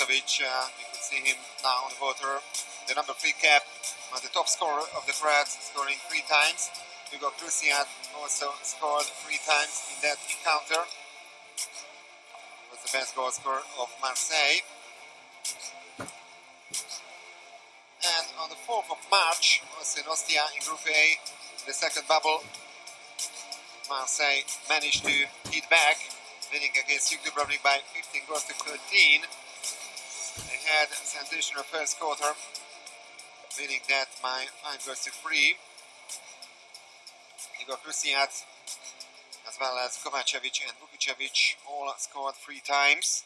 Fatovic, you can see him now on the water. The number 3 cap, the top scorer of the Croats, scoring 3 times. Hugo Krusiat also scored 3 times in that encounter. He was the best goal scorer of Marseille. And on the 4th of March, also in Ostia in Group A, in the second bubble, Marseille managed to hit back, winning against Jug Dubrovnik by 15 goals to 13. They had a sensational first quarter, winning that by 5 goals to 3. Igor Krusiat, as well as Kovacevic and Vukicevic, all scored 3 times.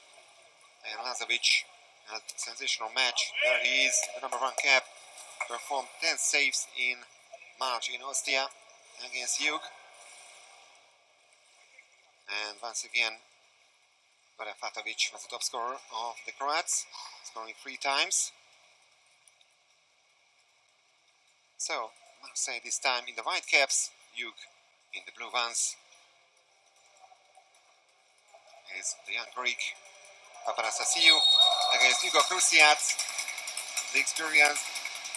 And Lazovic had a sensational match. There he is, the number 1 cap, performed 10 saves in March in Ostia against Jug. And once again, Fatovic was the top scorer of the Croats, scoring 3 times. So, Marseille this time in the white caps, Jug in the blue ones. Is the young Greek Papanastasiou against Hugo Krusiat, the experienced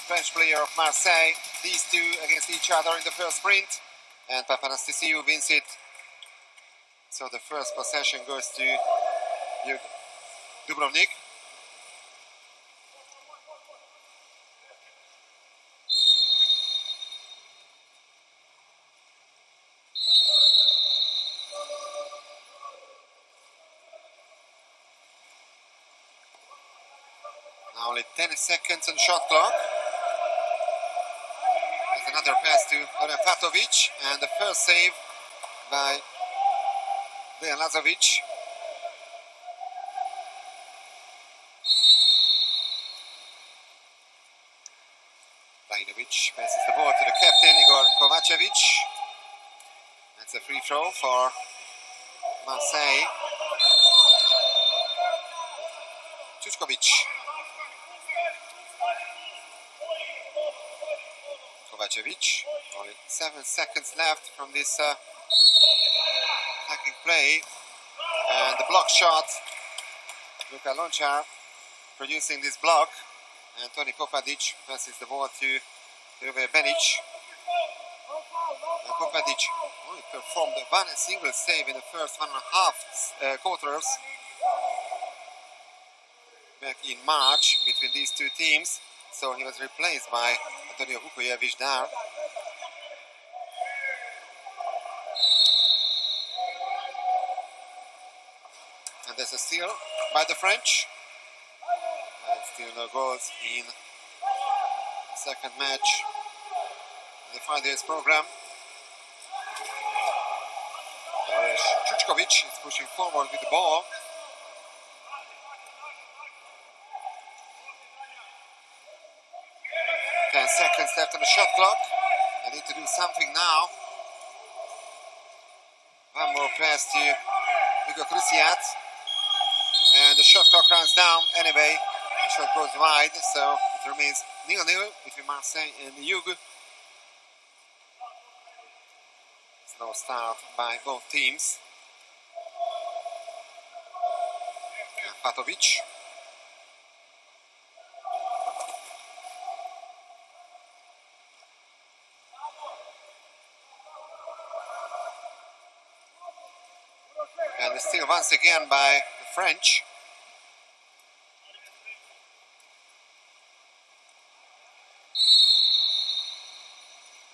French player of Marseille. These two against each other in the first sprint, and Papanastasiou wins it. So the first possession goes to Jug Dubrovnik. Now only 10 seconds on the shot clock. There's another pass to Fatovic, and the first save by Lazovic. Lajnovic passes the ball to the captain, Igor Kovacevic. That's a free throw for Marseille. Čučkovic. Kovacevic. Only 7 seconds left from this attacking play. And the block shot. Luka Lončar producing this block. And Toni Popadic passes the ball to Jure Benic. Popadic only performed one single save in the first 1.5 quarters back in March between these two teams. So he was replaced by Antonio Vukojevic there. And there's a steal by the French. And still no goals in the second match in the 5 days program. Čučkovic is pushing forward with the ball. Seconds left on the shot clock. They need to do something now. One more pass to Hugo Krusiat. And the shot clock runs down. Anyway, the shot goes wide, so it remains 0-0 between Marseille and Jug. Slow start by both teams. And Fatovic. And the steal once again by the French.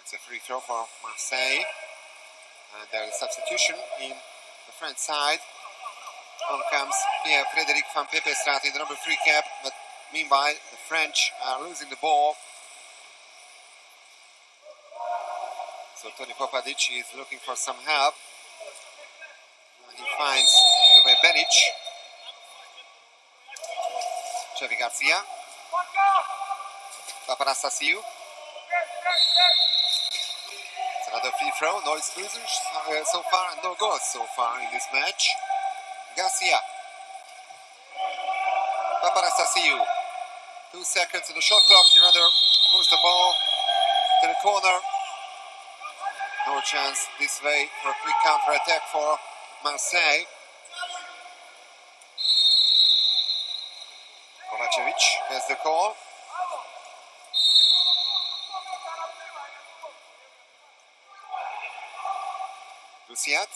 It's a free throw for Marseille. And there is substitution in the French side. On comes Pierre-Frédéric van Pepestraat in the number 3 cap. But meanwhile, the French are losing the ball. So Toni Popadic is looking for some help. He finds Jure Benic. Xavi Garcia. Papanastasiou. It's another free throw, no exclusions so far and no goals so far in this match. Garcia. Papanastasiou. 2 seconds on the shot clock. Another moves the ball to the corner. No chance this way for a quick counter-attack for Marseille. Prajnovic has the call. Luciat.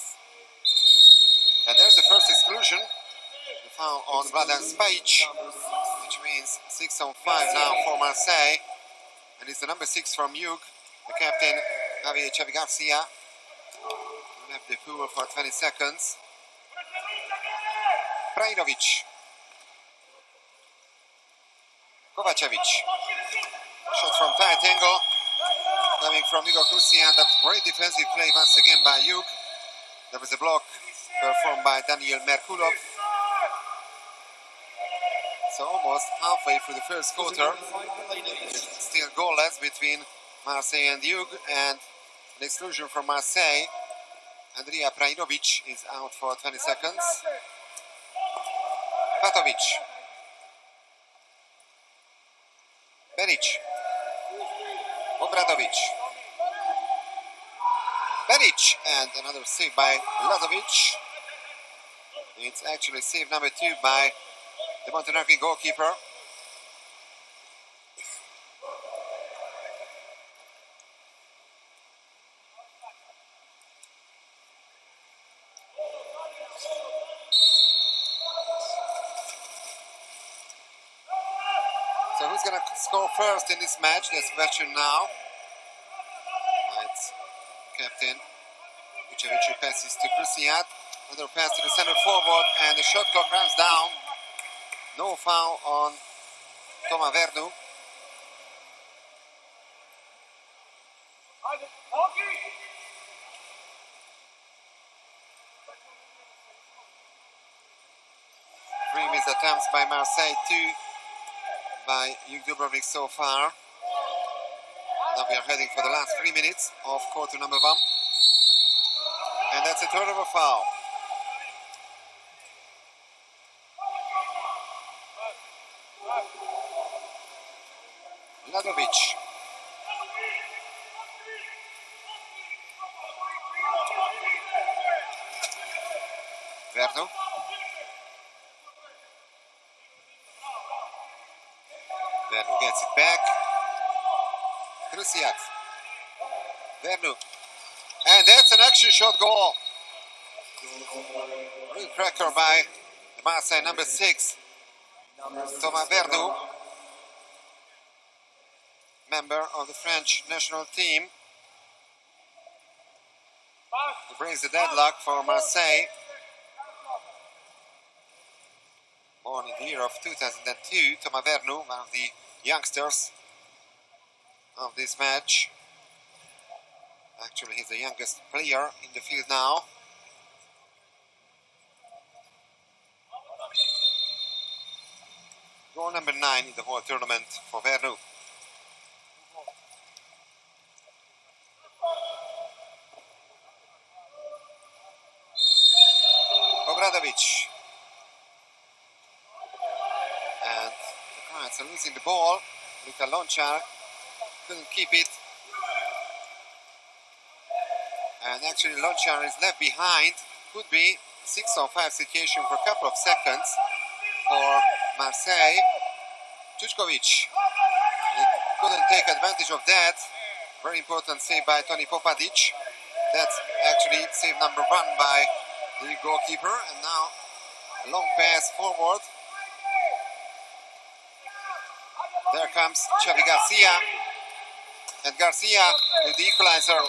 And there's the first exclusion. The foul on Vladan Spajic, which means 6 on 5 now for Marseille. And it's the number 6 from Jug, the captain, Javier Xavi Garcia. Left the pool for 20 seconds. Prajnovic. Kovacevic. Shot from tight angle. Coming from Igor Krusian. That great defensive play once again by Jug. There was a block performed by Daniel Merkulov. So almost halfway through the first quarter. Still goalless between Marseille and Jug, and an exclusion from Marseille. Andrija Prajnovic is out for 20 seconds. Patovic. Benic. Obradovic. Benic, and another save by Lazovic. It's actually save number 2 by the Montenegrin goalkeeper. So who's going to score first in this match? That's the question now. It's captain Vucevic who passes to Krusiat. Another pass to the center forward, and the shot clock runs down. No foul on Toma Vernu. Three missed attempts by Marseille, 2 by Jug Dubrovnik so far. Now we are heading for the last 3 minutes of quarter number 1. And that's a third of a foul. Lazovic. Vernu. Vernu gets it back. Krusiat. Vernu. And that's an action shot goal. Real cracker by the Marseille number 6, Thomas Vernu, member of the French national team. He brings the deadlock for Marseille. Born in the year of 2002, Thomas Vernu, one of the youngsters of this match. Actually, he's the youngest player in the field now. Goal number 9 in the whole tournament for Vernu. Obradovic. And the Croats are losing the ball. Luka Lončar couldn't keep it. And actually Lončar is left behind. Could be 6-on-5 situation for a couple of seconds for Marseille. Čučkovic. He couldn't take advantage of that. Very important save by Toni Popadic. That's actually save number 1 by the goalkeeper. And now a long pass forward. There comes Xavi Garcia. And Garcia with the equalizer.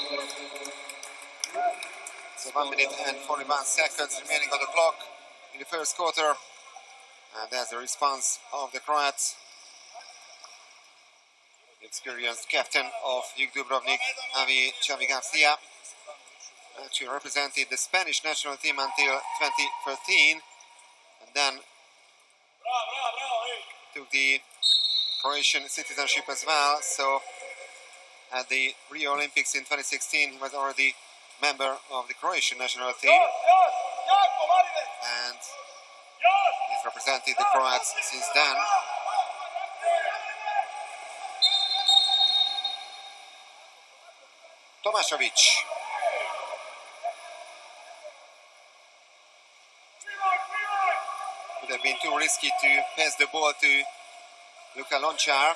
So 1 minute and 41 seconds remaining on the clock in the first quarter. And that's the response of the Croats. The experienced captain of Jug Dubrovnik, Xavi Garcia, actually represented the Spanish national team until 2013. And then took the Croatian citizenship as well. So at the Rio Olympics in 2016, he was already member of the Croatian national team. And he's represented the Croats since then. Tomašević. Would have been too risky to pass the ball to Luca Lonchar.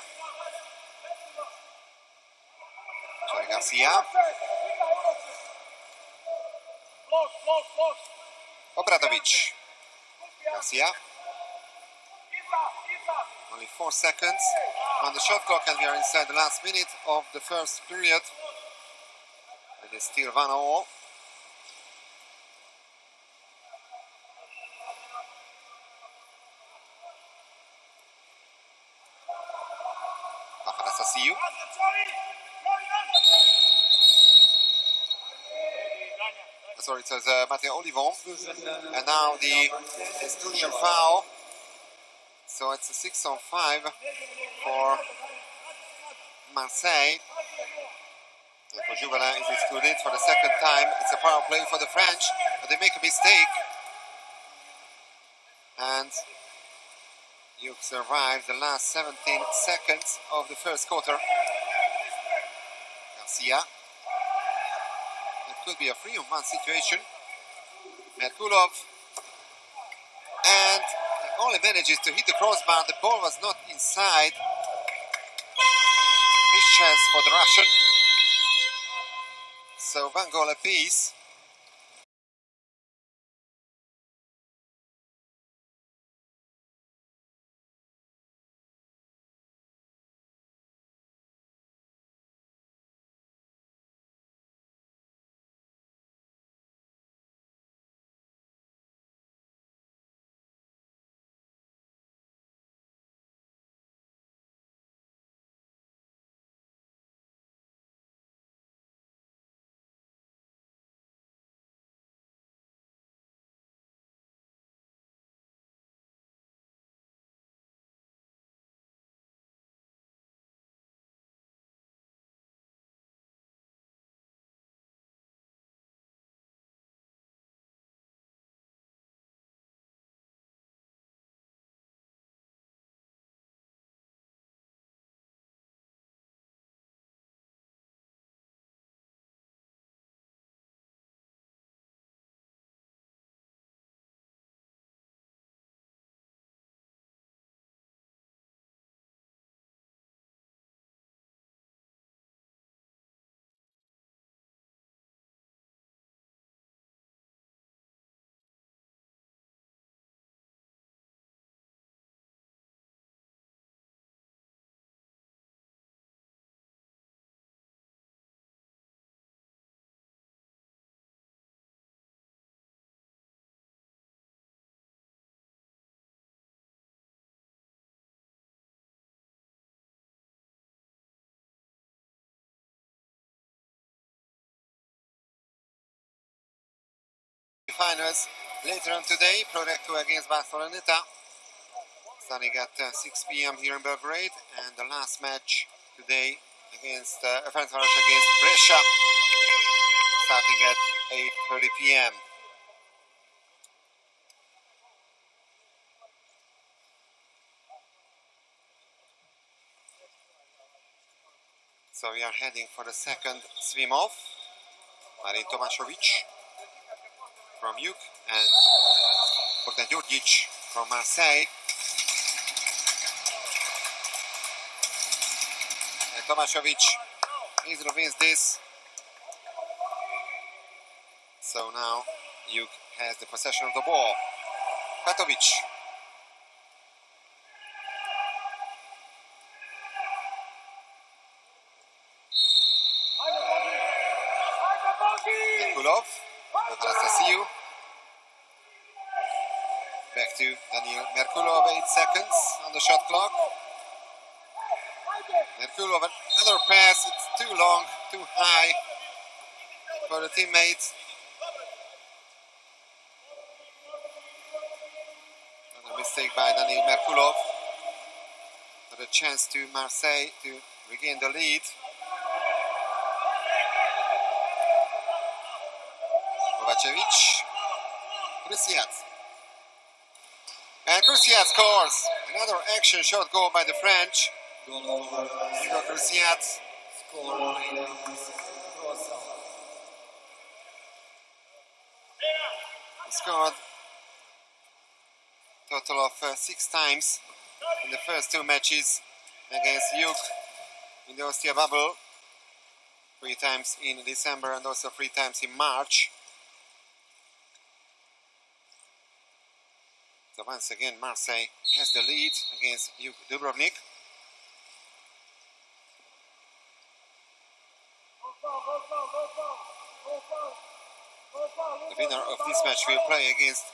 Joey Garcia. Obradovic. Garcia. Only 4 seconds on the shot clock, and we are inside the last minute of the first period. It is still 1-0. Papanastasiou. Sorry, it says Matteo Olivon. And now the exclusion foul. So it's a 6-on-5 for Marseille. For Juvelin is excluded for the second time. It's a power play for the French, but they make a mistake. And you survive the last 17 seconds of the first quarter. Garcia. It could be a 3-on-1 situation. Merkulov. And he only manages to hit the crossbar. The ball was not inside. His chance for the Russian. So 1 goal apiece. Finals later on today. Prorecto against Barceloneta. Starting at 6 p.m. here in Belgrade. And the last match today against Ferencváros against Brescia. Starting at 8:30 p.m. So we are heading for the second swim off. Marin Tomašović from Jug and Bogdan Djurdjic from Marseille. And Tomašović easily wins this. So now Jug has the possession of the ball. Patovic. Merkulov. Papanastasiou. Back to Daniil Merkulov, 8 seconds on the shot clock. Merkulov, another pass, it's too long, too high for the teammates. Another mistake by Daniil Merkulov. But a chance to Marseille to regain the lead. Kovacevic. Krusiat. And Krusiat scores. Another action shot goal by the French. Igor Krusiat. He scored a total of 6 times in the first two matches against Jug in the Ostia bubble, 3 times in December and also 3 times in March. So once again Marseille has the lead against Jug Dubrovnik. The winner of this match will play against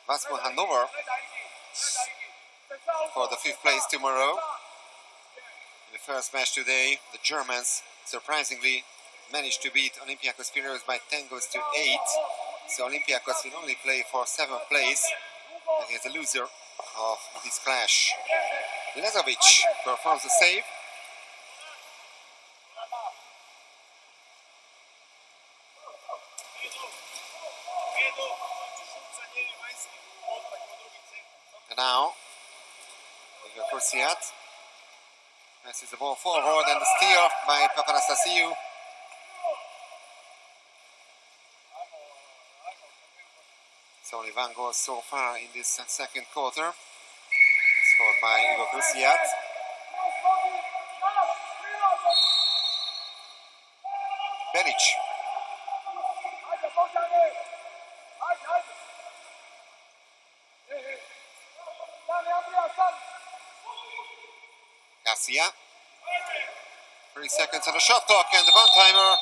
Vasco Hannover for the 5th place tomorrow. In the first match today, the Germans surprisingly managed to beat Olympiacos Piraeus by 10 goals to 8. So Olympiacos will only play for 7th place against the loser of this clash. Lezovic performs a save. And now, Igor Kursiat passes the ball forward and the steal by Papanastasiou. It's only 1 goal so far in this second quarter, scored by Igor Kursiat. Benic. Garcia. 3 seconds on the shot clock and the one-timer.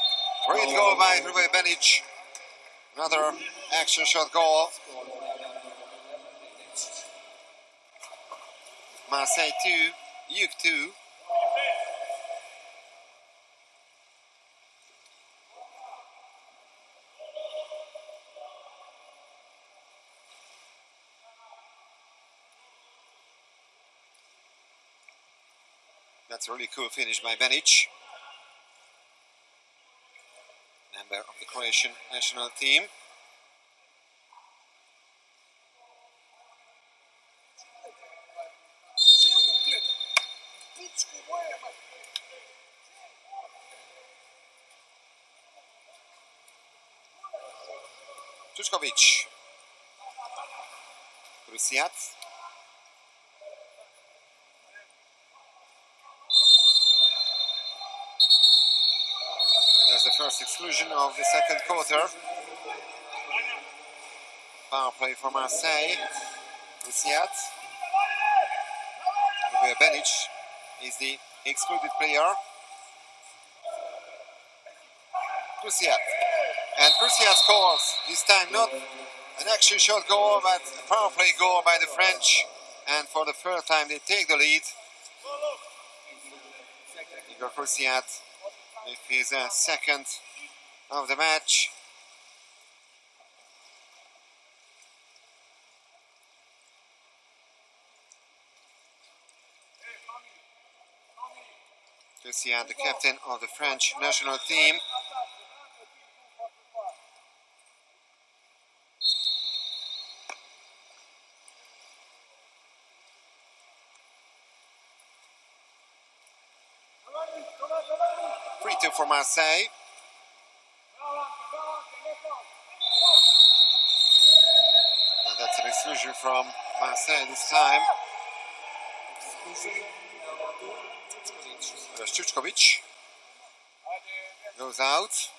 Great goal by Hrvoje Benic. Another action shot goal. Marseille 2, Jug 2. That's a really cool finish by Benic, member of the Croatian national team. Čučković. Kursiat. There's the first exclusion of the second quarter. Power play for Marseille. Kursiat. Where Benic is the excluded player. Kursiat. And Kursiat scores. This time not an action shot goal, but a power play goal by the French. And for the third time they take the lead. Igor Kursiat with his second of the match. Kursiat, the captain of the French national team. Free-two for Marseille. And that's an exclusion from Marseille this time. Čučković goes out.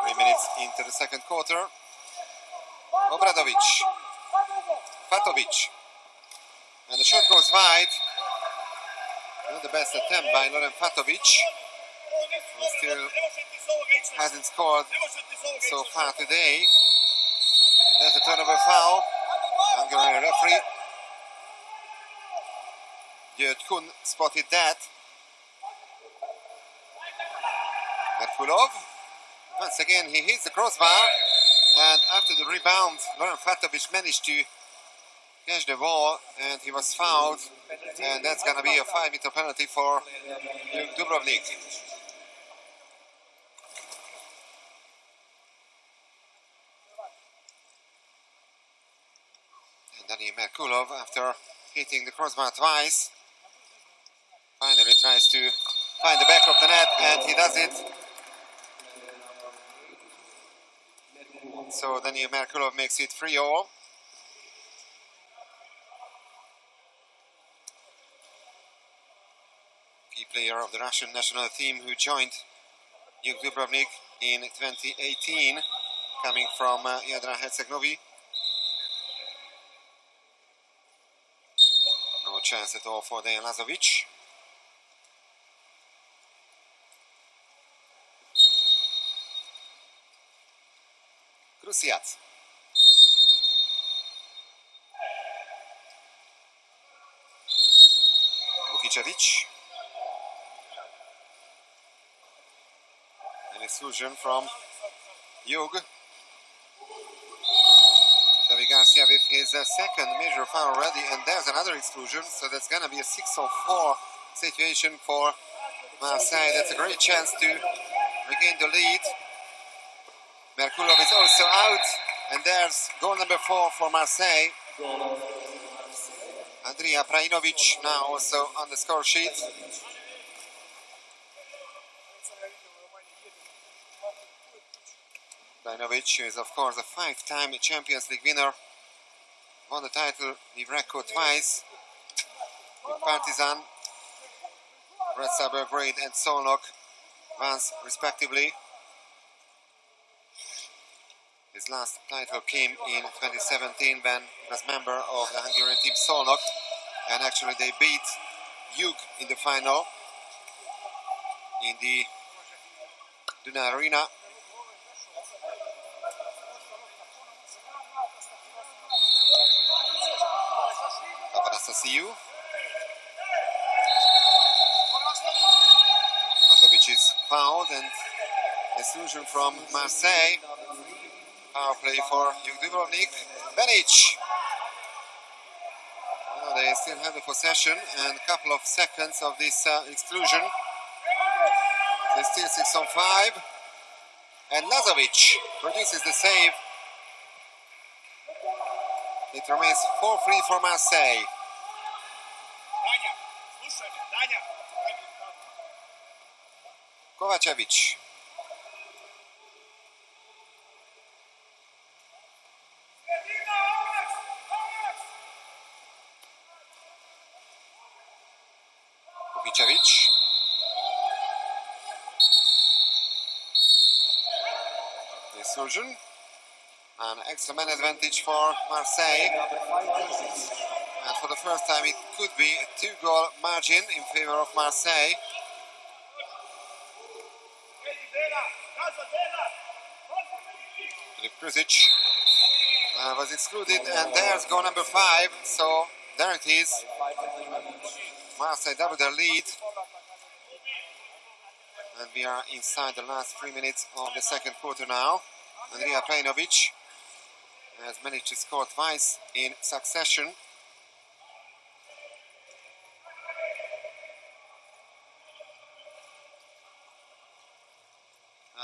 3 minutes into the second quarter. Obradovic. Fatovic. And the shot goes wide. Not the best attempt by Loren Fatovic. He still hasn't scored so far today. There's a turnover foul. Hungarian referee György Kun spotted that. Merkulov. Once again he hits the crossbar, and after the rebound Loren Fatovic managed to catch the ball and he was fouled, and that's gonna be a 5-meter penalty for Jug Dubrovnik. And Daniel Merkulov, after hitting the crossbar twice, finally tries to find the back of the net, and he does it. So Daniel Merkulov makes it 3-all. player of the Russian national team who joined Jug Dubrovnik in 2018, coming from Jadran-Herzegovina. No chance at all for Dejan Lazovic. Krusiat. Vukicevic. An exclusion from Jug. Xavi Garcia with his second major foul already, and there's another exclusion, so that's gonna be a 6-4 situation for Marseille. That's a great chance to regain the lead. Merkulov is also out, and there's goal number 4 for Marseille. Andrija Prajinovic now also on the score sheet. Prajinovic is of course a 5-time Champions League winner. Won the title with Recco twice, with Partizan, Red Star Belgrade and Szolnok once respectively. His last title came in 2017 when he was member of the Hungarian team Szolnok, and actually they beat Jug in the final in the Duna Arena. Papanastasiou. Matovic is fouled and exclusion from Marseille. Power play for Jug Dubrovnik. Benic. Well, they still have the possession and a couple of seconds of this exclusion. They still 6-on-5. And Lazovic produces the save. It remains 4-3 for Marseille. Kovacevic. Vukicevic. Exclusion. An extra man advantage for Marseille. And for the first time it could be a 2-goal margin in favor of Marseille. Filip Krusic was excluded, and there's goal number 5. So there it is. Marseille double their lead. And we are inside the last 3 minutes of the second quarter now. Andrija Prajinovic has managed to score twice in succession.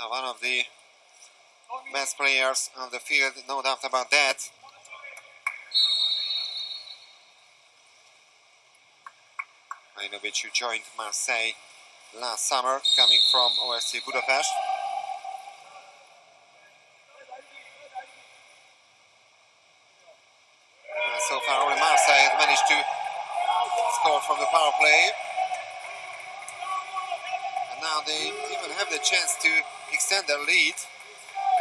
One of the best players on the field, no doubt about that. Prajinovic, who joined Marseille last summer, coming from OFC Budapest. So far only Marseille has managed to score from the power play. And now they even have the chance to extend their lead.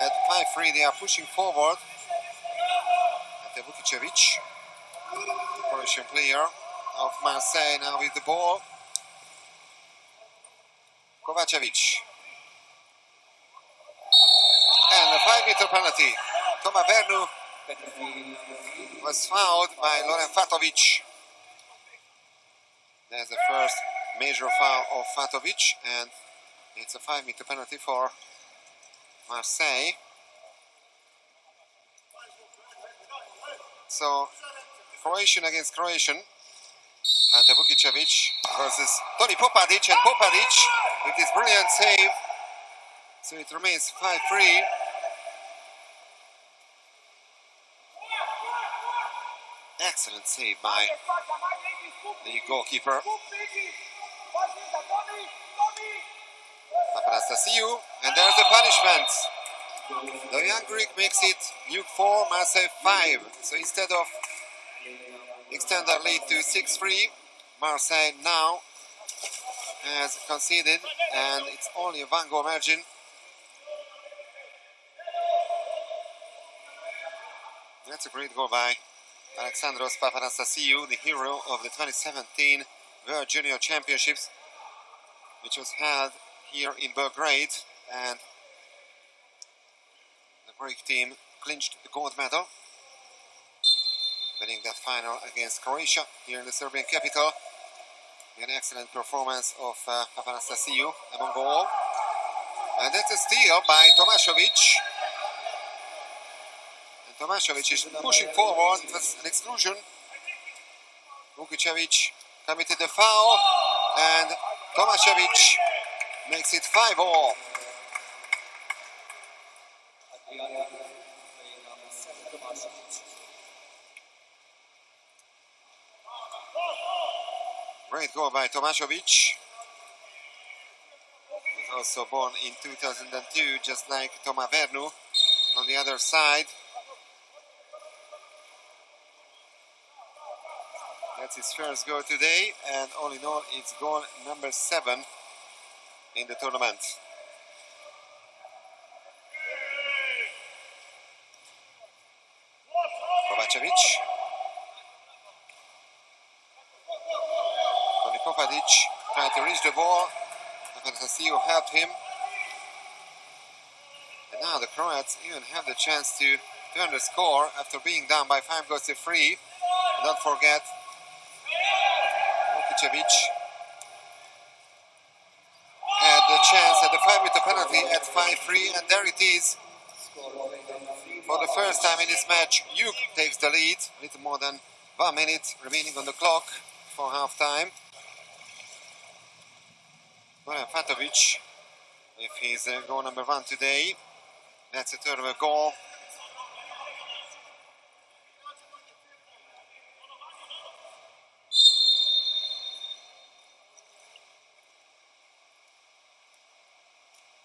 At 5-3 they are pushing forward. And Vukicevic, Croatian player of Marseille, now with the ball. Kovacevic. And a 5-meter penalty. Toma Vernu was fouled by Loren Fatovic. There's the first major foul of Fatovic, and it's a 5-meter penalty for Marseille. So, Croatian against Croatian. Ante Vukicevic versus Toni Popadic, and Popadic with this brilliant save. So it remains 5-3. Excellent save by the goalkeeper. Papanastasiou, and there's the punishment. The young Greek makes it Jug 4, Marseille 5. So instead of extend their lead to 6-3, Marseille now has conceded, and it's only a 1-goal margin. That's a great goal by Alexandros Papanastasiou, the hero of the 2017 World Junior Championships, which was held here in Belgrade, and the Greek team clinched the gold medal, winning that final against Croatia here in the Serbian capital. An excellent performance of Papanastasiou among goal. And that's a steal by Tomašević. And Tomašević is pushing forward. It was an exclusion. Vukicevic committed the foul, and Tomašević makes it 5-all. Great goal by Tomašević. He was also born in 2002, just like Toma Vernu on the other side. That's his first goal today, and all in all, it's goal number 7 in the tournament. Kovačević. Popadic tried to reach the ball. Papanastasiou helped him. And now the Croats even have the chance to turn the score after being down by 5-3. And don't forget, Vukicevic had the chance at the 5-meter penalty at 5-3, and there it is. For the first time in this match, Jug takes the lead. A little more than 1 minute remaining on the clock for half-time. Goran Fatovic with his goal number 1 today. That's a third of a goal.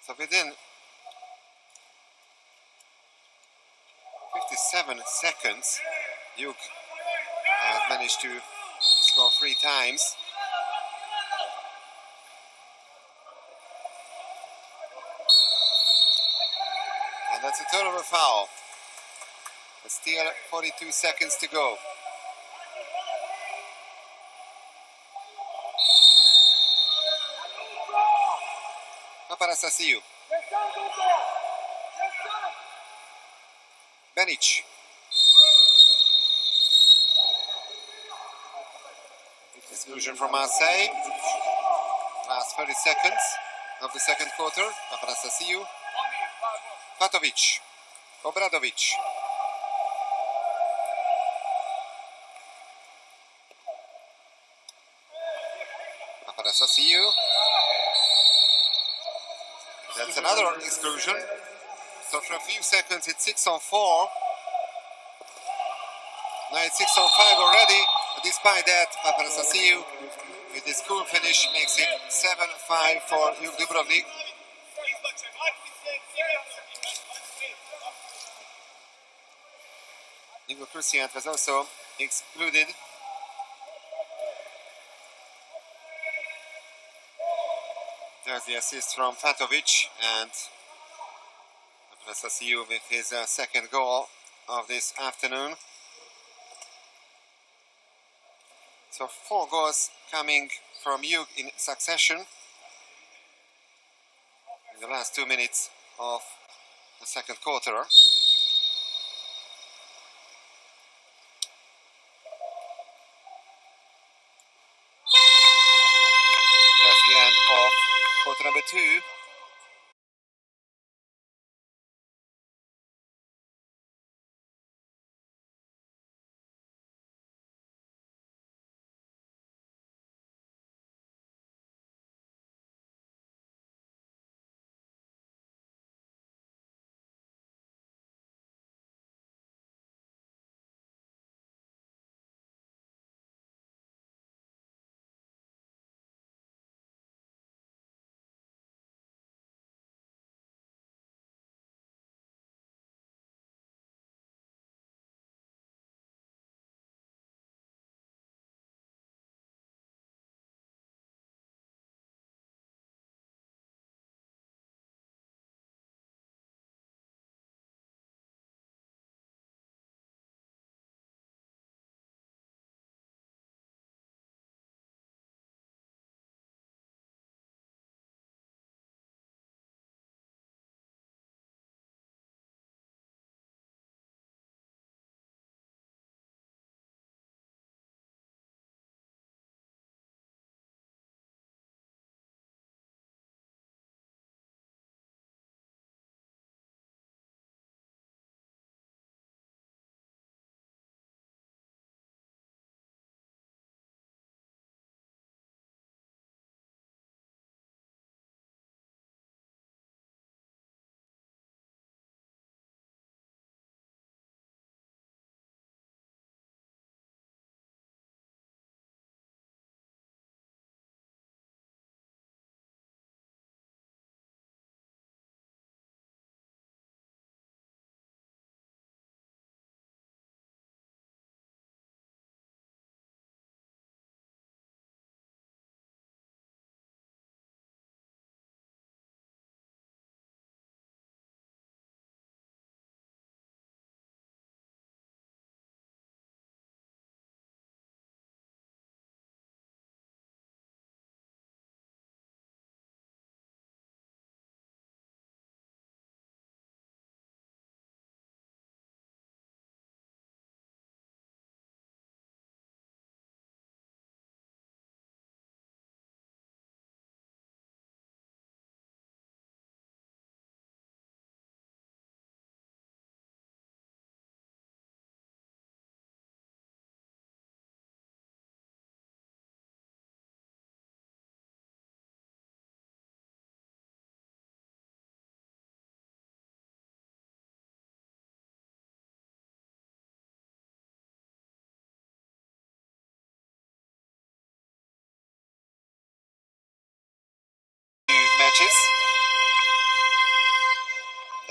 So within 57 seconds, Jug has managed to score 3 times. And that's a third of a foul. But still 42 seconds to go. Papanastasiou. Benic. Exclusion from Marseille. Last 30 seconds of the second quarter. Papanastasiou. Fatovic. Obradovic. Papanastasiou. That's another exclusion. So for a few seconds it's 6-4. Now it's 6-5 already. But despite that, Papanastasiou with his cool finish makes it 7-5 for Jug Dubrovnik. Nico Krusiant was also excluded. There's the assist from Fatovic, and Papanastasiou with his second goal of this afternoon. So 4 goals coming from Jug in succession in the last 2 minutes of the second quarter. That's the end of quarter number 2.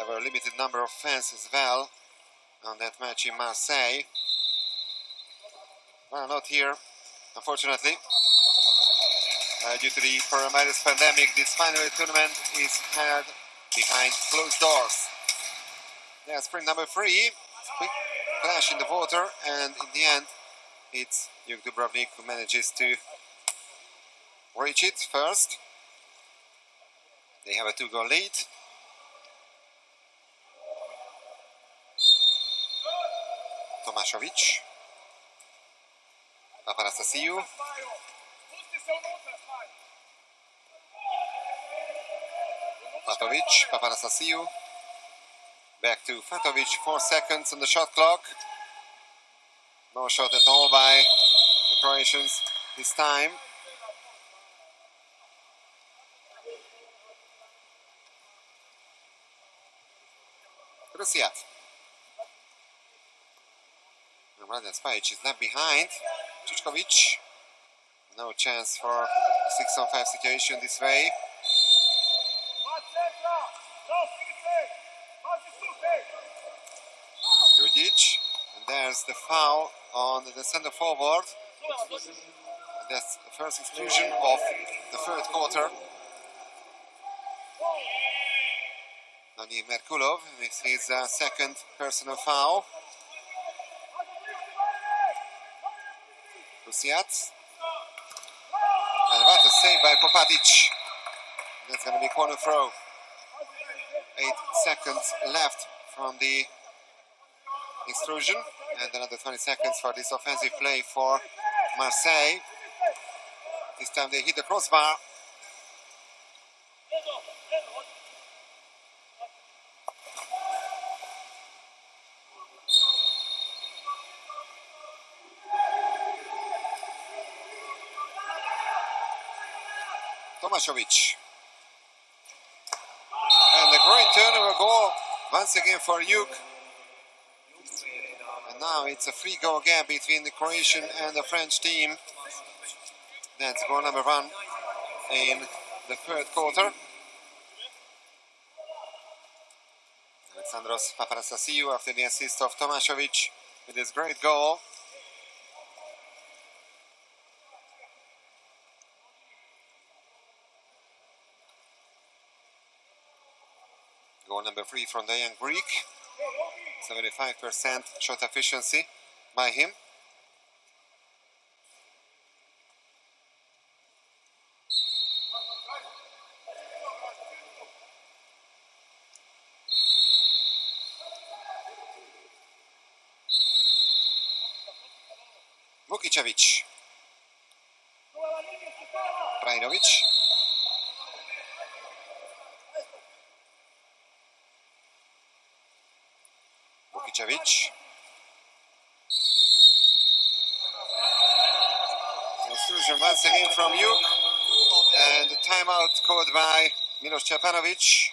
There were a limited number of fans as well on that match in Marseille. Well, not here, unfortunately. Due to the coronavirus pandemic, this final tournament is held behind closed doors. Yeah, sprint number 3, quick clash in the water, and in the end, it's Jug Dubrovnik who manages to reach it first. They have a 2-goal lead. Tomašović, Papanastasiou, Fatovic, Papanastasiou, back to Fatovic, 4 seconds on the shot clock. No shot at all by the Croatians this time. Krusiat. Radan Spajic is left behind. Čučković. No chance for a 6-on-5 situation this way. Judic. And there's the foul on the center forward. And that's the first exclusion of the third quarter. Dani Merkulov with his second personal foul. Krusiat. And what a save by Popatic. That's going to be corner throw. 8 seconds left from the extrusion. And another 20 seconds for this offensive play for Marseille. This time they hit the crossbar. Tomašović. And a great turnover goal once again for Jug. And now it's a 3-goal gap between the Croatian and the French team. That's goal number 1 in the third quarter. Alexandros Papanastasiou after the assist of Tomašović with his great goal. Goal number 3 from the young Greek. 75% shot efficiency by him. Vukičević. Trajnović. Vukičević. Intrusion once again from Jug. And the timeout called by Milos Čepanović.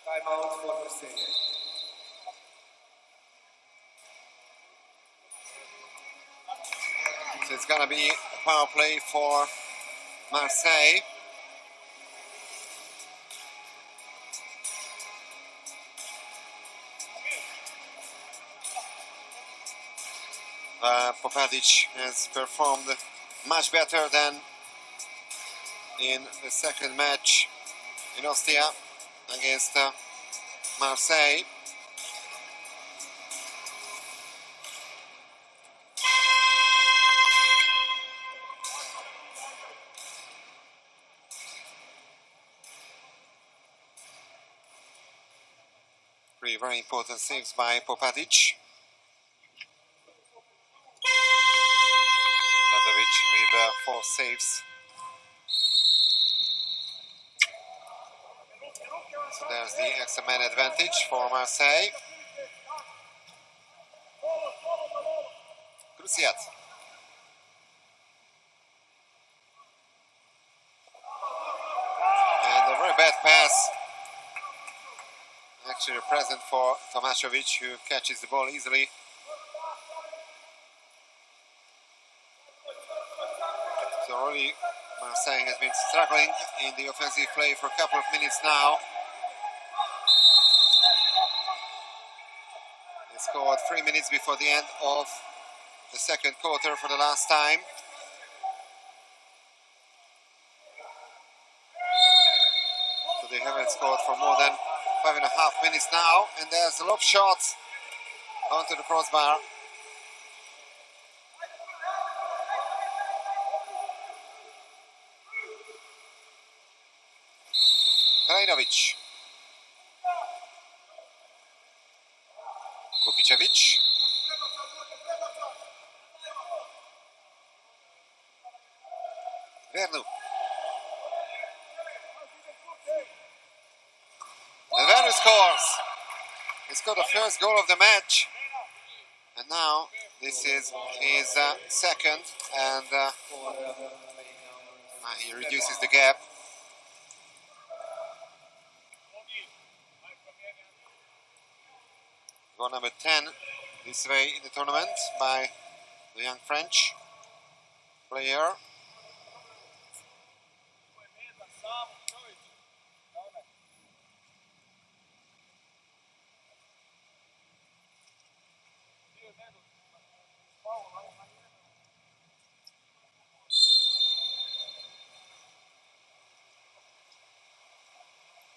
Timeout for Marseille. So it's going to be a power play for Marseille. Popatic has performed much better than in the second match in Ostia against Marseille. Three very important saves by Popatic. With 4 saves. So there's the extra man advantage for Marseille. Krusiat. And a very bad pass. Actually present for Tomašović, who catches the ball easily. So really Marseille has been struggling in the offensive play for a couple of minutes now. They scored 3 minutes before the end of the second quarter for the last time. So they haven't scored for more than 5.5 minutes now. And there's a lob shot onto the crossbar. Krajinovic. Vukicevic. Vernu. And Vernu scores. He scored the first goal of the match. And now this is his second. And he reduces the gap. Goal number 10 this way in the tournament by the young French player.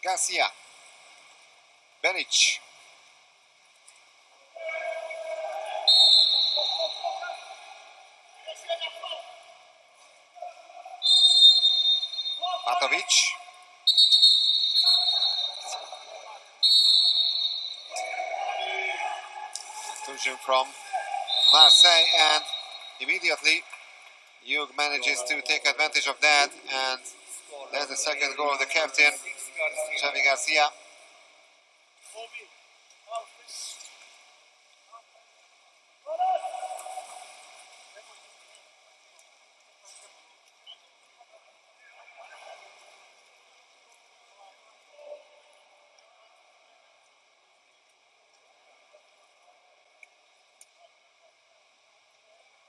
Garcia. Beric. Patovic. Intrusion from Marseille, and immediately Jug manages to take advantage of that, and there's the second goal of the captain, Xavi Garcia.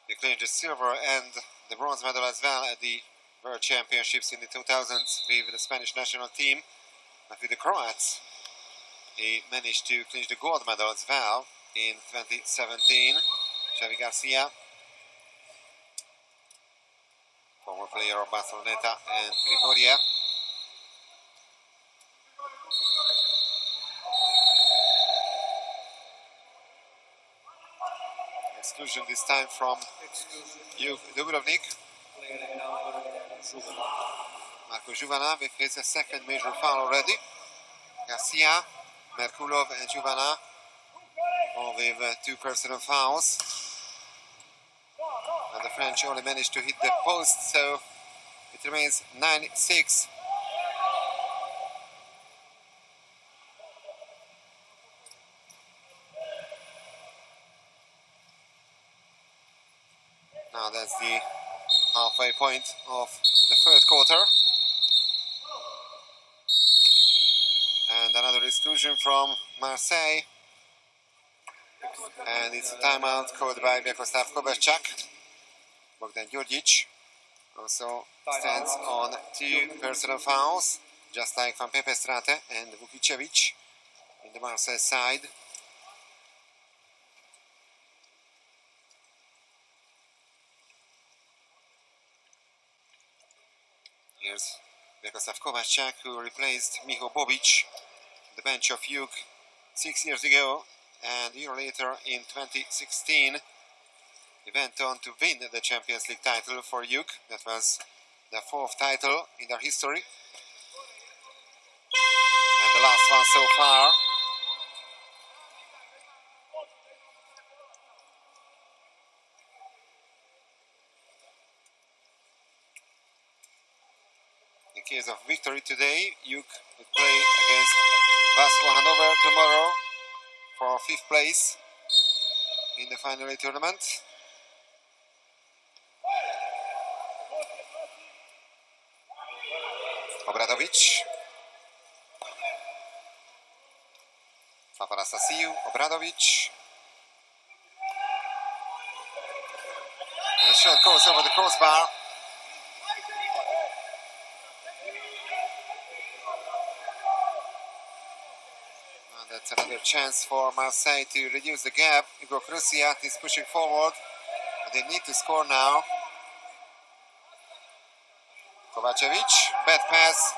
They claimed the silver and the bronze medal as well at the World Championships in the 2000s with the Spanish national team. But with the Croats, he managed to clinch the gold medal as well in 2017. Xavi Garcia, former player of Barceloneta and Primoria. Exclusion this time from Jug Dubrovnik. Marco Juvana with his second major foul already. Garcia, Merkulov and Juvana all with 2 personal fouls. And the French only managed to hit the post, so it remains 9-6. Now that's the halfway point of the third quarter. And another exclusion from Marseille. And it's a timeout called by Vyacheslav Kovacic. Bogdan Djordjic also stands on 2 personal fouls, just like Van Pepestrate and Vukicevic in the Marseille side. Here's Vyacheslav Kovacic, who replaced Miho Bobic on the bench of Jug 6 years ago, and a year later in 2016 he went on to win the Champions League title for Jug. That was their 4th title in their history, and the last one so far. In case of victory today, Jug would play against Vasco Hanover tomorrow for 5th place in the Final 8 tournament. Obradovic. Paparastasiou, Obradovic. And the shot goes over the crossbar. That's another chance for Marseille to reduce the gap. Igor Krusiat is pushing forward. They need to score now. Kovacevic, bad pass.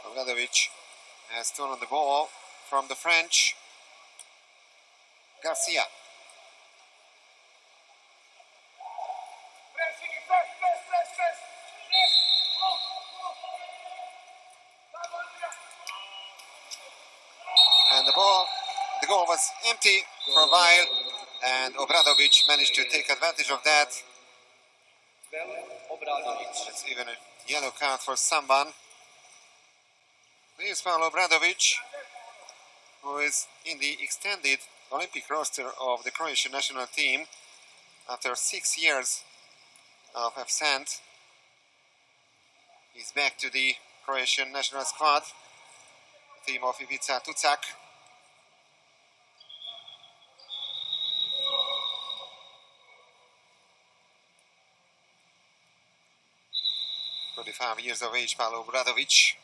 Obradovic has stolen the ball from the French. Garcia. And the goal was empty for a while, and Obradovic managed to take advantage of that. It's even a yellow card for someone. Here's Pavel Obradovic, who is in the extended Olympic roster of the Croatian national team after 6 years of absence. He's back to the Croatian national squad, the team of Ivica Tucak. "25 years of age, Pavel Obradovic,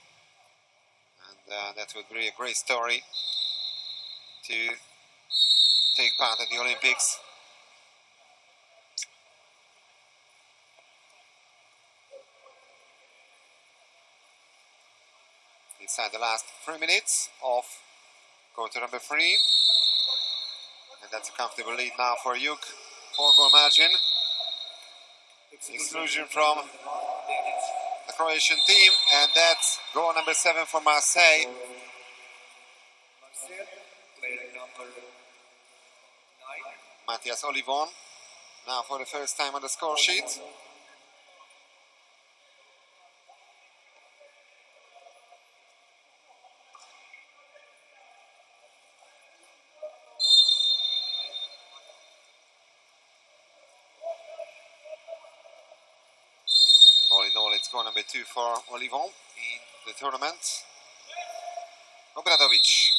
and that would be a great story to take part at the Olympics." Inside the last 3 minutes of quarter number 3, and that's a comfortable lead now for Jug, 4-goal margin. Exclusion from the Croatian team, and that's goal number 7 for Marseille. Matthias Olivon, now for the first time on the score sheet. All in all, it's goal number 2 for Olivon in the tournament. Obradovic.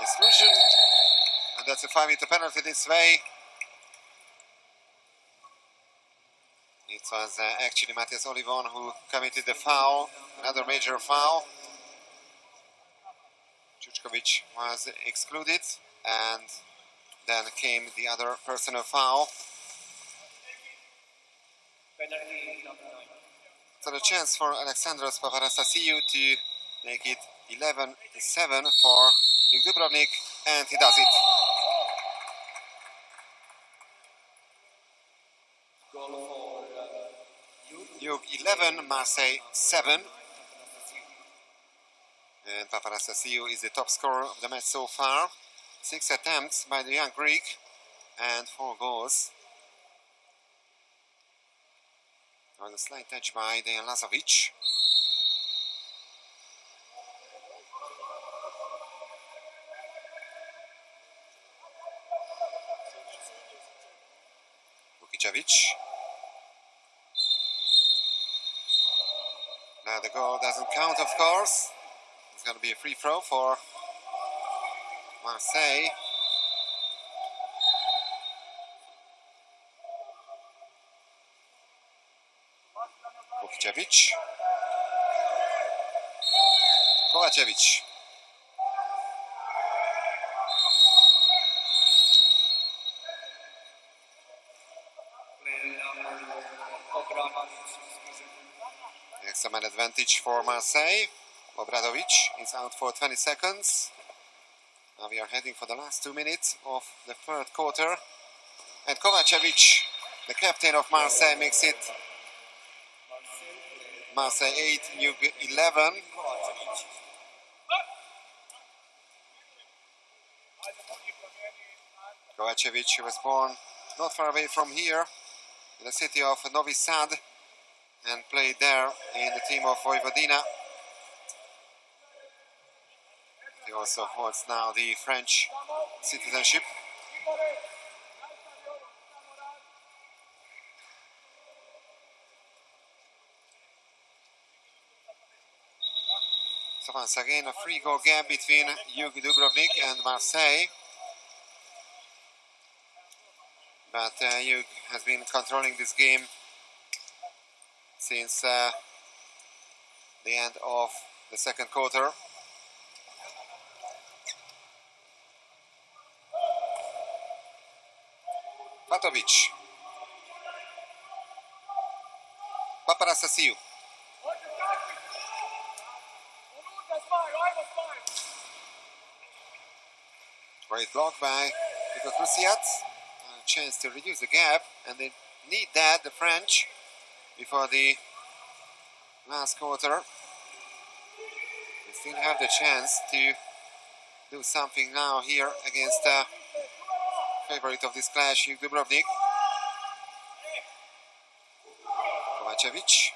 Exclusion, and that's a 5-meter penalty this way. It was actually Matthias Olivon who committed the foul, another major foul. Čučković was excluded, and then came the other personal foul. So the chance for Alexandros Paparastasiou to make it 11-7 for Jug Dubrovnik, and he does it. Jug 11, Marseille 7. And Paparastasiou is the top scorer of the match so far. 6 attempts by the young Greek and 4 goals. There was a slight touch by Dejan Lazovic. Vukicevic. Now the goal doesn't count, of course. It's going to be a free throw for Marseille. Vukicevic. Kovacevic. Extra man advantage for Marseille. Obradovic is out for 20 seconds. Now we are heading for the last 2 minutes of the third quarter. And Kovacevic, the captain of Marseille, makes it Marseille 8, Jug 11. Kovacevic was born not far away from here, in the city of Novi Sad, and played there in the team of Vojvodina. He also holds now the French citizenship. So once again, a 3-goal gap between Jug Dubrovnik and Marseille. But Jug has been controlling this game since the end of the second quarter. Patovic. Paparastasiou. Great block by Ligue. A chance to reduce the gap, and they need that, the French, before the last quarter. They still have the chance to do something now here against the favorite of this clash, Jug Dubrovnik. Kovacevic.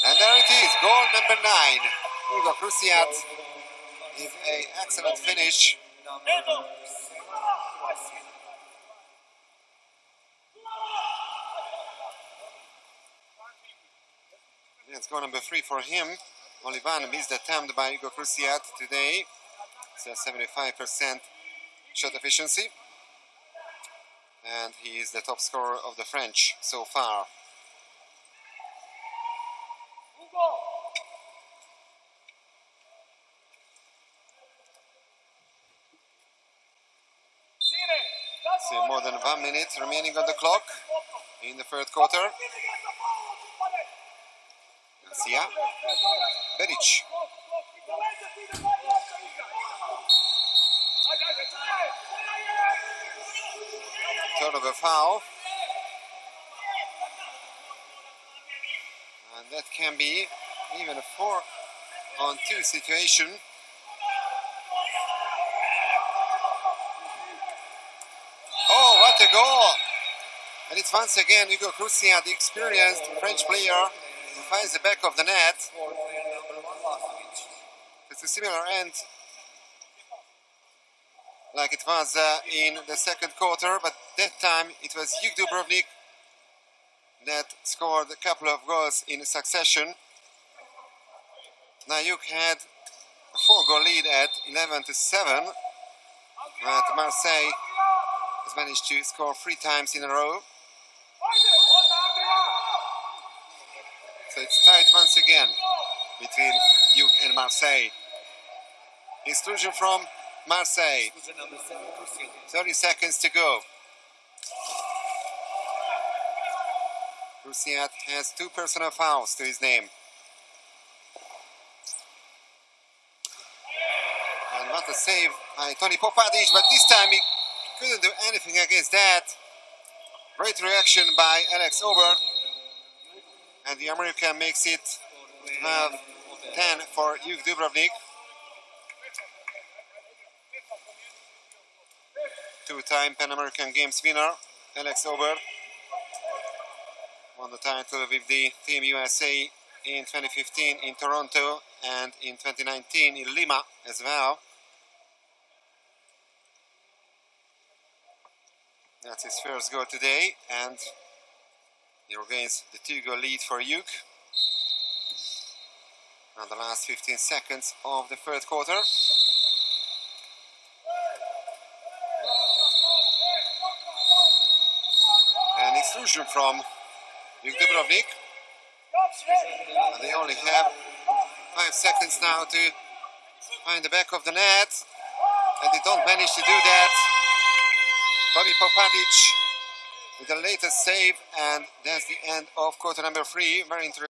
And there it is, goal number 9. Hugo Cruciat with an excellent finish. It's goal number 3 for him. Only one missed attempt by Hugo Cruciat today. It's a 75% shot efficiency. And he is the top scorer of the French so far. So more than 1 minute remaining on the clock in the third quarter. Garcia. Beric. Turnover foul. And that can be even a 4-on-2 situation. Oh, what a goal! And it's once again Hugo Cruciat, the experienced French player, who finds the back of the net. It's a similar end like it was in the second quarter, but that time it was Jug Dubrovnik that scored a couple of goals in succession. Now Jug had a 4-goal lead at 11-7, but Marseille has managed to score 3 times in a row. So it's tight once again between Jug and Marseille. Exclusion from Marseille. 30 seconds to go. Cruciat has 2 personal fouls to his name. And what a save by Tony Popadic, but this time he couldn't do anything against that. Great reaction by Alex Obert. And the American makes it 12-10 for Jug Dubrovnik. 2-time Pan American Games winner, Alex Obert. Won the title with the Team USA in 2015 in Toronto and in 2019 in Lima as well. That's his first goal today, and he regains the 2-goal lead for Jug. Now the last 15 seconds of the third quarter. An exclusion from Jug Dubrovnik. And they only have 5 seconds now to find the back of the net, and they don't manage to do that. Tony Popadic with the latest save, and that's the end of quarter number 3. Very interesting.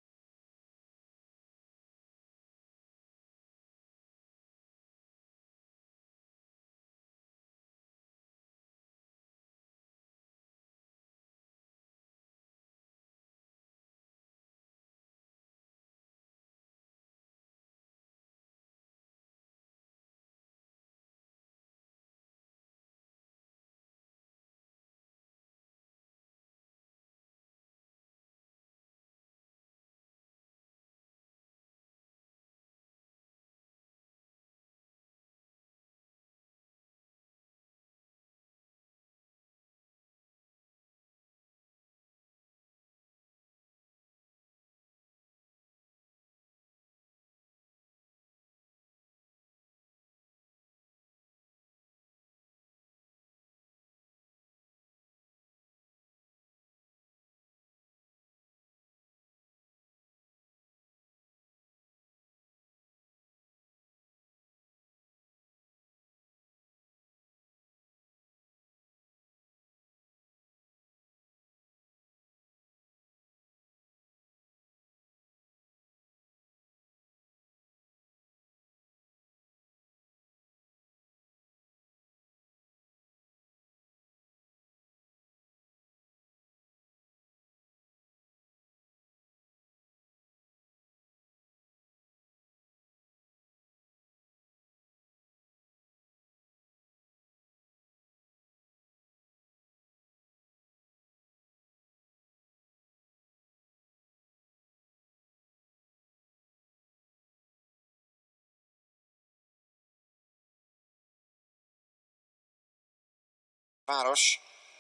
Ferencváros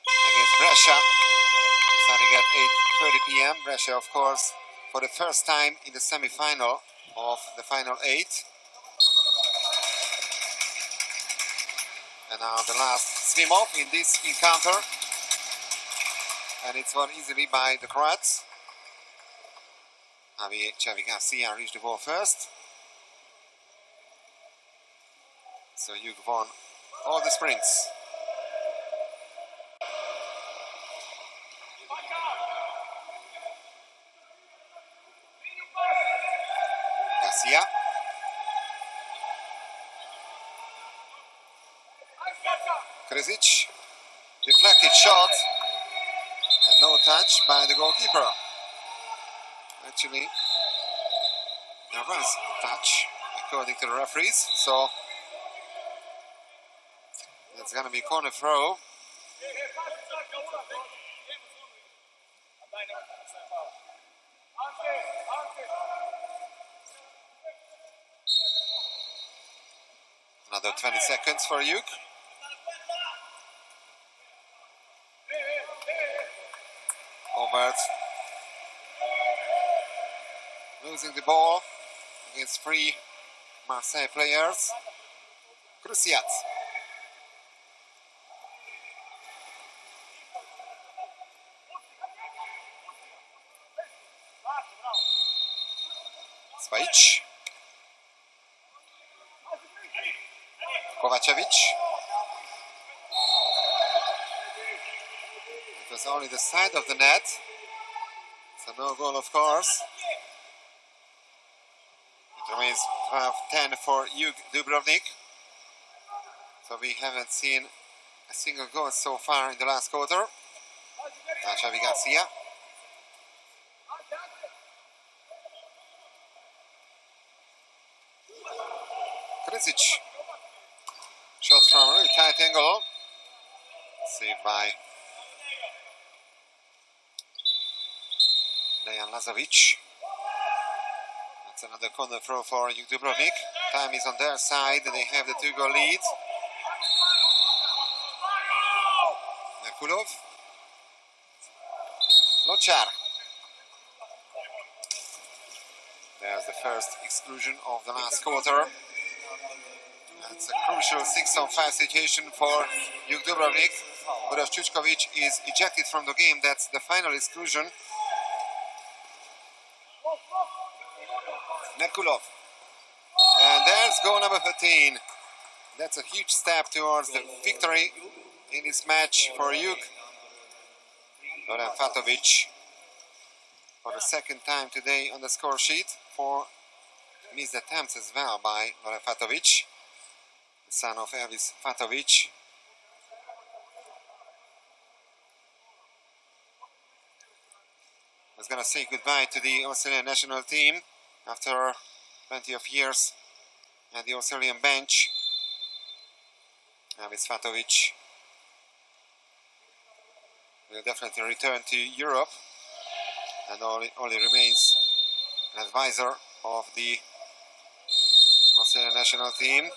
against Brescia, starting at 8:30 p.m. Brescia, of course, for the first time in the semi-final of the final 8. And now the last swim-off in this encounter. And it's won easily by the Croats. Xavi Garcia reached the ball first. So Jug won all the sprints. Garcia. Krzic. Deflected shot. And no touch by the goalkeeper. Actually, there was a touch according to the referees. So it's going to be corner throw. Another 20 seconds for Jug. Obert losing the ball against 3 Marseille players. Cruciat. Spajic. Kovacevic. It was only the side of the net, so no goal, of course. It remains 12-10 for Jug Dubrovnik. So we haven't seen a single goal so far in the last quarter. Now Xavi Garcia. Krzic. Shot from a really tight angle. Saved by Dejan Lazovic. That's another corner throw for Jug Dubrovnik. Time is on their side. They have the 2-goal lead. Merkulov. Lochar. There's the first exclusion of the last quarter. It's a crucial 6-on-5 situation for Jug Dubrovnik. Uroš Čučković is ejected from the game. That's the final exclusion. Merkulov. And there's goal number 13. That's a huge step towards the victory in this match for Jug. Goran Fatovic for the second time today on the score sheet. 4 missed attempts as well by Goran Fatovic, the son of Elvis Fatovic. Was going to say goodbye to the Australian national team after plenty of years at the Australian bench. Elvis Fatovic will definitely return to Europe and only remains an advisor of the Australian national team.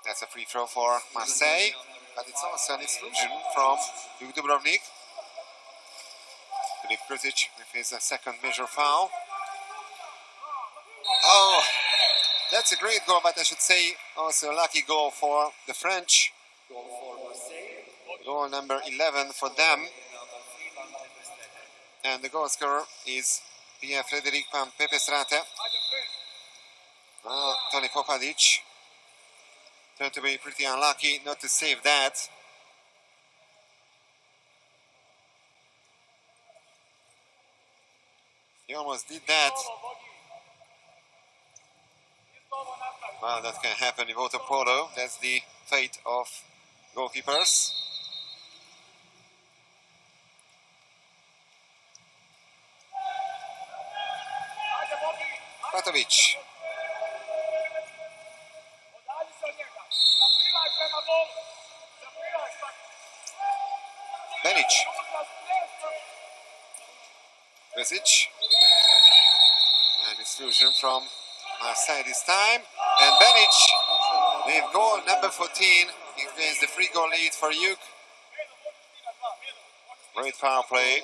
That's a free throw for Marseille, but it's also an exclusion from Jug Dubrovnik. Filip Krzic with his second major foul. Oh, that's a great goal, but I should say also a lucky goal for the French. Goal number 11 for them. And the goal scorer is Pierre-Frédéric Pepesrate. Toni Popadic turned to be pretty unlucky not to save that. He almost did that. Well, that can happen in Water-Polo. That's the fate of goalkeepers. Patovic. Benic. Krzic. And exclusion from Marseille this time. And Benic with goal number 14 against the free goal lead for Jug. Great power play.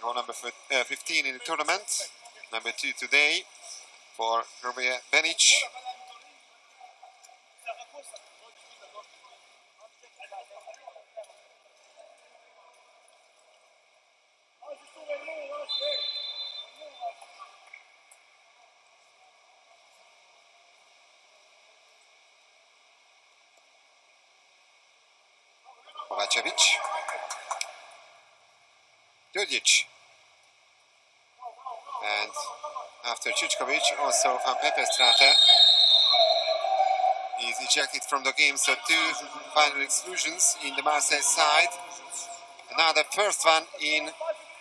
Goal number 15 in the tournament. Number 2 today for Benic. Kovacevic. Djurdjic. And after Čučković, also Van Peperstraate is ejected from the game. So 2 final exclusions in the Marseille side. Now the first one in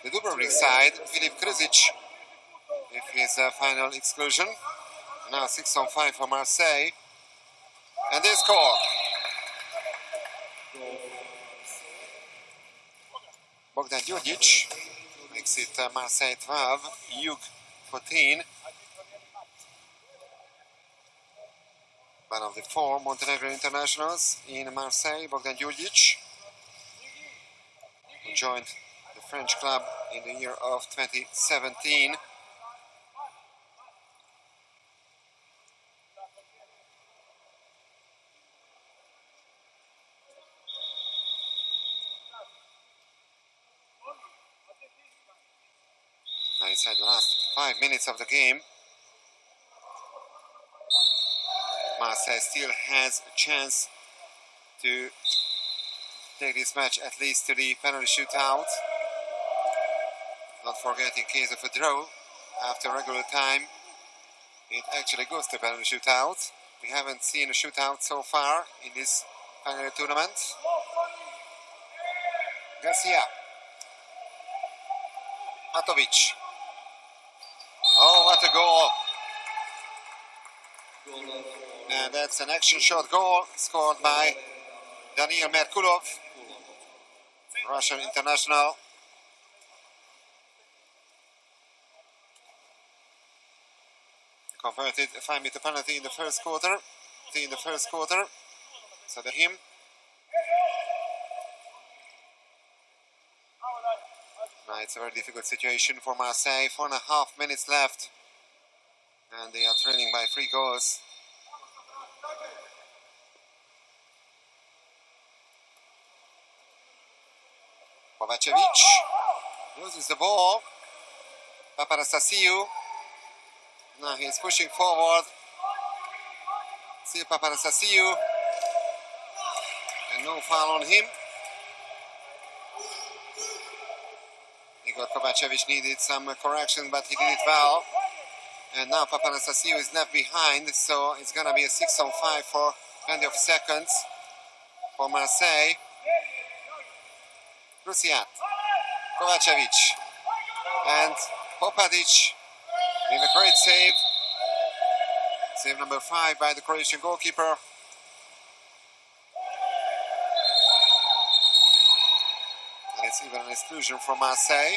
the Dubrovnik side, Filip Krzic with his final exclusion. Now 6-on-5 for Marseille. And they score. Bogdan Djurdjic makes it Marseille 12, Jug 14. One of the 4 Montenegrin internationals in Marseille, Bogdan Djurdjic, who joined the French club in the year of 2017. Inside the last 5 minutes of the game, Marseille still has a chance to take this match at least to the penalty shootout. Not forget, in case of a draw after regular time, it actually goes to penalty shootout. We haven't seen a shootout so far in this final tournament. Garcia. Matovic. Oh, what a goal! And that's an action shot goal scored by Daniil Merkulov, Russian international. Converted a 5-meter penalty in the first quarter. So the him. Now it's a very difficult situation for Marseille. 4.5 minutes left, and they are trailing by 3 goals. Kovacevic loses the ball. Papanastasiou. Now he's pushing forward. See Papanastasiou. And no foul on him. Igor Kovacevic needed some correction, but he did it well. And now Papanastasiou is left behind, so it's going to be a 6-on-5 for plenty of seconds for Marseille. Rusiat, Kovacevic, and Popadic in a great save. Save number 5 by the Croatian goalkeeper. And it's even an exclusion from Marseille.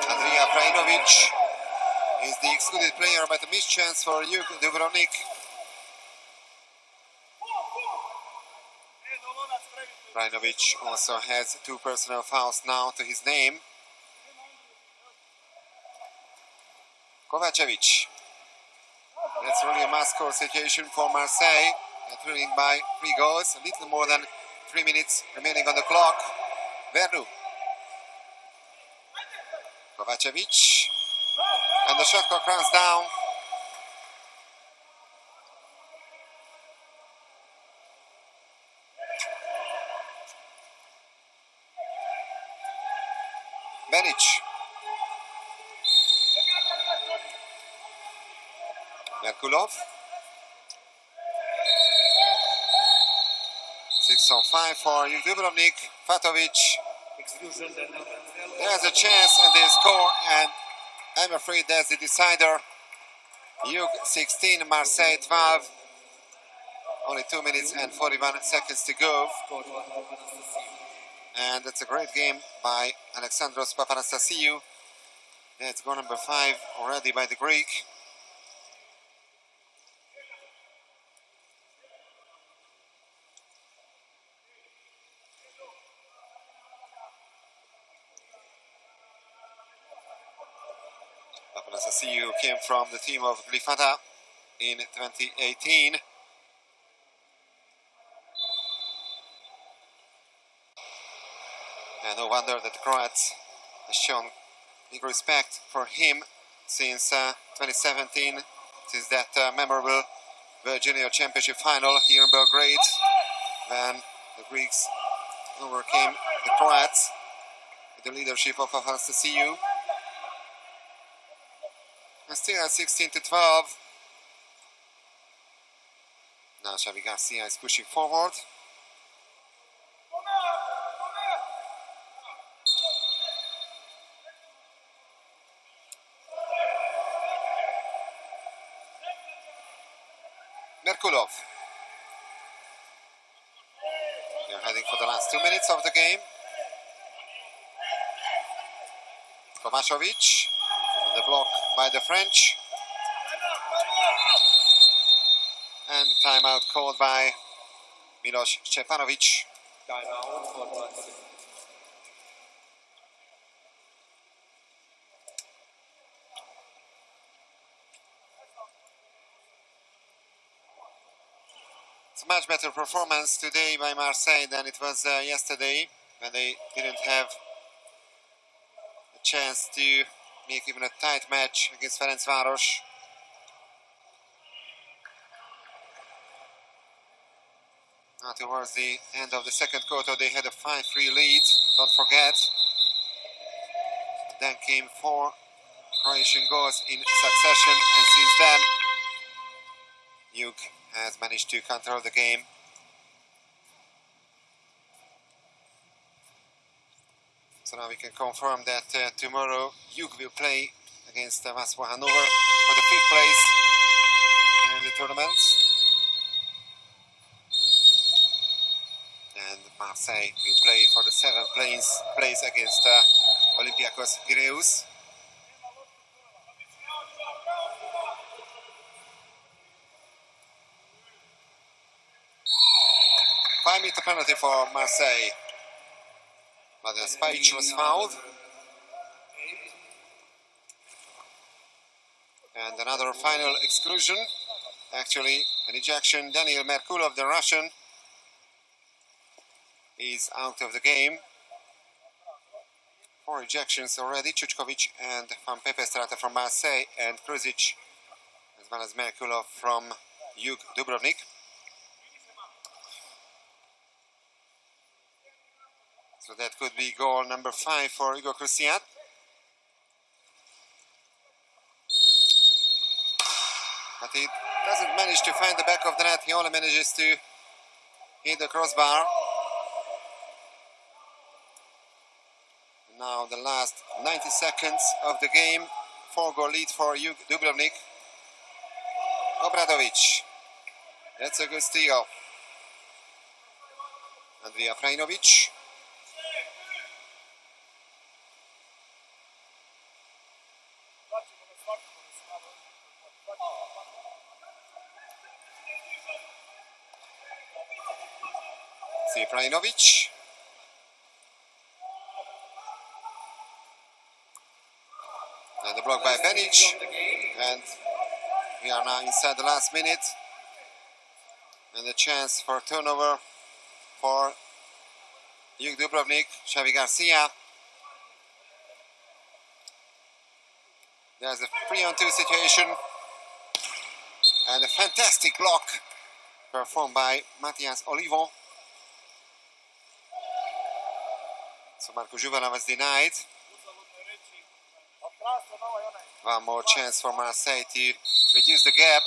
Andrija Prajinovic is the excluded player, but a missed chance for Jug Dubrovnik. Prajinovic also has 2 personal fouls now to his name. Kovacevic. That's really a must-score situation for Marseille. They're trailing by 3 goals, a little more than 3 minutes remaining on the clock. Vernu. Kovacevic. And the shot clock runs down. Benic. Merkulov. 6-on-5 for Jug Dubrovnik. Fatovic. There's a chance and they score, and I'm afraid that's the decider. Jug 16, Marseille 12. Only 2 minutes and 41 seconds to go. And it's a great game by Alexandros Papanastasiou. Yeah, it's goal number 5 already by the Greek. Papanastasiou came from the team of Glyfata in 2018. And no wonder that the Croats have shown big respect for him since 2017, since that memorable World Junior Championship final here in Belgrade, when the Greeks overcame the Croats with the leadership of Papanastasiou. And still at 16-12. Now Xavi Garcia is pushing forward. Merkulov. They're heading for the last 2 minutes of the game. Kovačević, the block by the French. And timeout called by Milos Stepanovic. It's a much better performance today by Marseille than it was yesterday, when they didn't have a chance to make even a tight match against Ferencváros. Now towards the end of the second quarter they had a 5-3 lead, don't forget. Then came 4 Croatian goals in succession, and since then Jug has managed to control the game. So now we can confirm that tomorrow Jug will play against Vasco Hannover for the 5th place in the tournament. And Marseille will play for the 7th place against Olympiacos Piraeus. Five-meter penalty for Marseille. But Spajic was fouled. And another final exclusion. Actually, an ejection. Daniil Merkulov, the Russian, is out of the game. 4 ejections already. Čučković and Van Pepestrata from Marseille, and Kruzic, as well as Merkulov from Jug Dubrovnik. So that could be goal number 5 for Igor Krusiat. But he doesn't manage to find the back of the net. He only manages to hit the crossbar. Now the last 90 seconds of the game. 4-goal lead for Jug Dubrovnik. Obradovic. That's a good steal. Andrija Frajnovic. Frajnovic. And the block by Benic. And we are now inside the last minute. And the chance for turnover for Jug Dubrovnik. Xavi Garcia. There's a 3-on-2 situation. And a fantastic block performed by Matias Olivo. So Marko Juvana was denied. One more chance for Marseille to reduce the gap.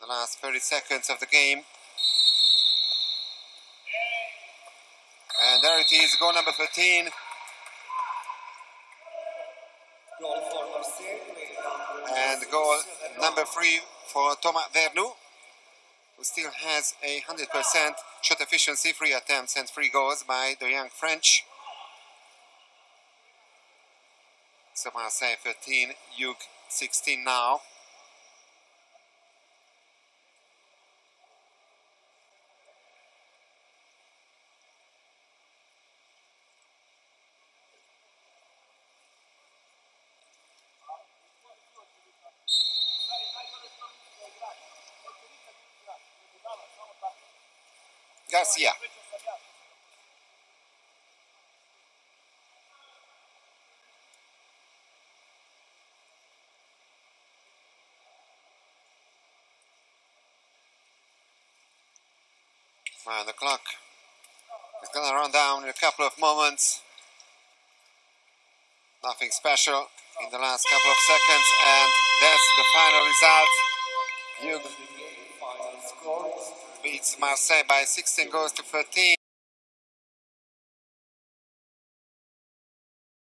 The last 30 seconds of the game. And there it is, goal number 13. And goal number 3 for Thomas Vernou. who still has 100% shot efficiency, 3 attempts and 3 goals by the young French. So Marseille 13, Jug 16 now. Garcia. Well, the clock is going to run down in a couple of moments. Nothing special in the last couple of seconds, and that's the final result. Jug beats Marseille by 16 goals to 13.